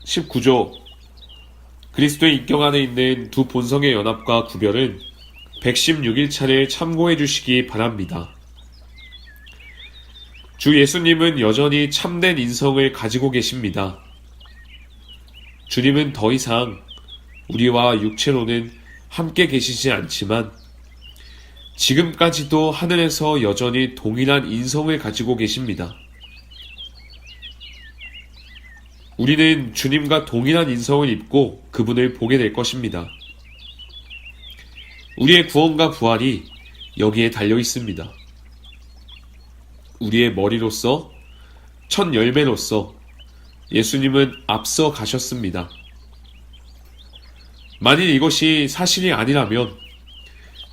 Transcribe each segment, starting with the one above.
19조 그리스도의 인격 안에 있는 두 본성의 연합과 구별은 116일차를 참고해 주시기 바랍니다. 주 예수님은 여전히 참된 인성을 가지고 계십니다. 주님은 더 이상 우리와 육체로는 함께 계시지 않지만 지금까지도 하늘에서 여전히 동일한 인성을 가지고 계십니다. 우리는 주님과 동일한 인성을 입고 그분을 보게 될 것입니다. 우리의 구원과 부활이 여기에 달려 있습니다. 우리의 머리로서, 첫 열매로서 예수님은 앞서 가셨습니다. 만일 이것이 사실이 아니라면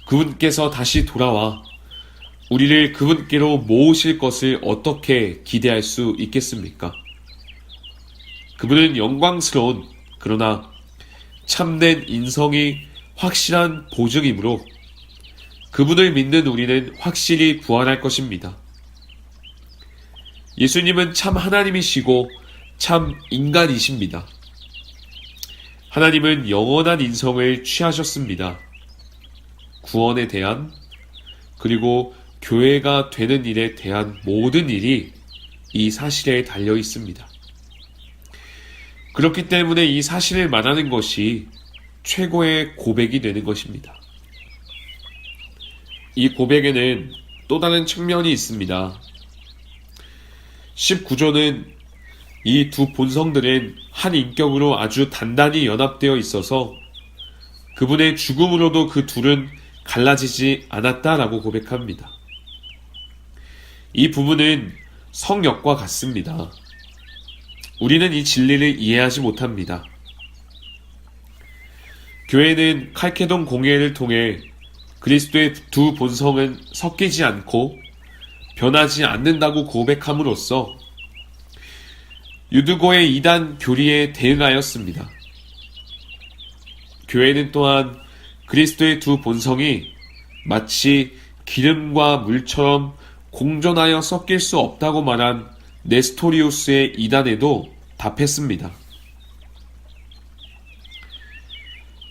그분께서 다시 돌아와 우리를 그분께로 모으실 것을 어떻게 기대할 수 있겠습니까? 그분은 영광스러운 그러나 참된 인성이 확실한 보증이므로 그분을 믿는 우리는 확실히 부활할 것입니다. 예수님은 참 하나님이시고 참 인간이십니다. 하나님은 영원한 인성을 취하셨습니다. 구원에 대한 그리고 교회가 되는 일에 대한 모든 일이 이 사실에 달려 있습니다. 그렇기 때문에 이 사실을 말하는 것이 최고의 고백이 되는 것입니다. 이 고백에는 또 다른 측면이 있습니다. 19조는 이 두 본성들은 한 인격으로 아주 단단히 연합되어 있어서 그분의 죽음으로도 그 둘은 갈라지지 않았다라고 고백합니다. 이 부분은 성역과 같습니다. 우리는 이 진리를 이해하지 못합니다. 교회는 칼케돈 공예를 통해 그리스도의 두 본성은 섞이지 않고 변하지 않는다고 고백함으로써 유드고의 이단 교리에 대응하였습니다. 교회는 또한 그리스도의 두 본성이 마치 기름과 물처럼 공존하여 섞일 수 없다고 말한 네스토리우스의 이단에도 답했습니다.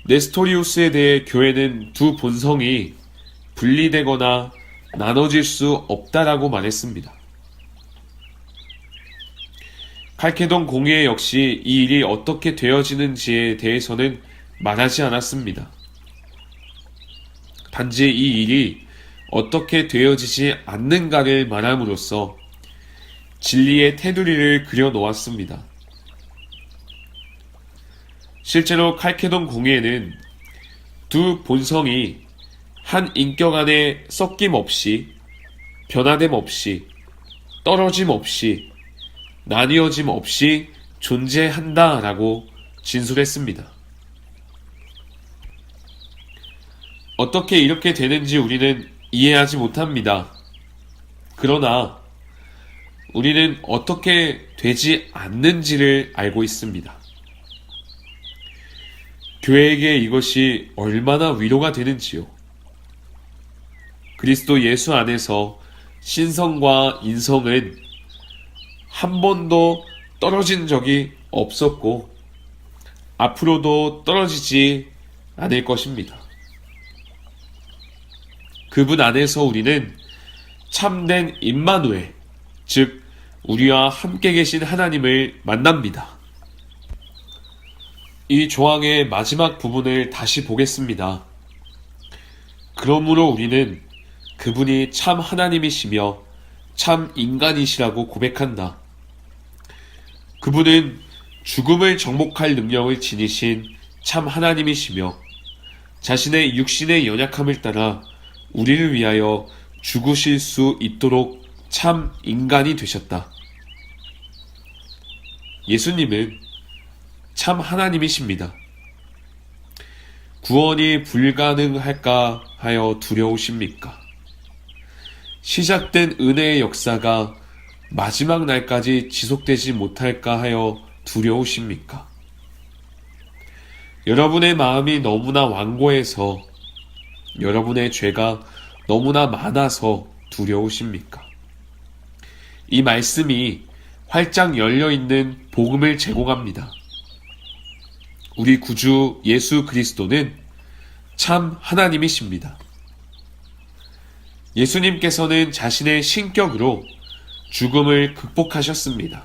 네스토리우스에 대해 교회는 두 본성이 분리되거나 나눠질 수 없다라고 말했습니다. 칼케돈 공예 역시 이 일이 어떻게 되어지는지에 대해서는 말하지 않았습니다. 단지 이 일이 어떻게 되어지지 않는가를 말함으로써 진리의 테두리를 그려놓았습니다. 실제로 칼케돈 공예는 두 본성이 한 인격 안에 섞임 없이, 변화됨 없이, 떨어짐 없이, 나뉘어짐 없이 존재한다라고 진술했습니다. 어떻게 이렇게 되는지 우리는 이해하지 못합니다. 그러나 우리는 어떻게 되지 않는지를 알고 있습니다. 교회에게 이것이 얼마나 위로가 되는지요. 그리스도 예수 안에서 신성과 인성은 한 번도 떨어진 적이 없었고 앞으로도 떨어지지 않을 것입니다. 그분 안에서 우리는 참된 임마누엘, 즉 우리와 함께 계신 하나님을 만납니다. 이 조항의 마지막 부분을 다시 보겠습니다. 그러므로 우리는 그분이 참 하나님이시며 참 인간이시라고 고백한다. 그분은 죽음을 정복할 능력을 지니신 참 하나님이시며 자신의 육신의 연약함을 따라 우리를 위하여 죽으실 수 있도록 참 인간이 되셨다. 예수님은 참 하나님이십니다. 구원이 불가능할까 하여 두려우십니까? 시작된 은혜의 역사가 마지막 날까지 지속되지 못할까 하여 두려우십니까? 여러분의 마음이 너무나 완고해서 여러분의 죄가 너무나 많아서 두려우십니까? 이 말씀이 활짝 열려있는 복음을 제공합니다. 우리 구주 예수 그리스도는 참 하나님이십니다. 예수님께서는 자신의 신격으로 죽음을 극복하셨습니다.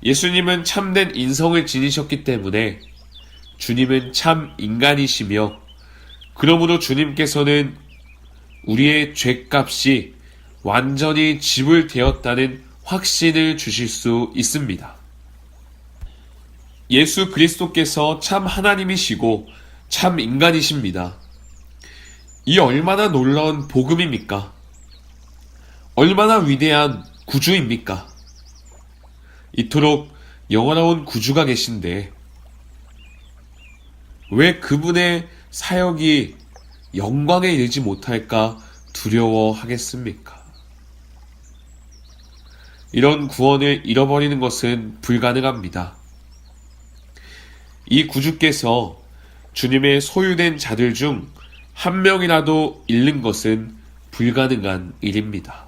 예수님은 참된 인성을 지니셨기 때문에 주님은 참 인간이시며, 그러므로 주님께서는 우리의 죄값이 완전히 지불되었다는 확신을 주실 수 있습니다. 예수 그리스도께서 참 하나님이시고 참 인간이십니다. 이 얼마나 놀라운 복음입니까? 얼마나 위대한 구주입니까? 이토록 영원한 구주가 계신데 왜 그분의 사역이 영광에 이르지 못할까 두려워하겠습니까? 이런 구원을 잃어버리는 것은 불가능합니다. 이 구주께서 주님의 소유된 자들 중 한 명이라도 잃는 것은 불가능한 일입니다.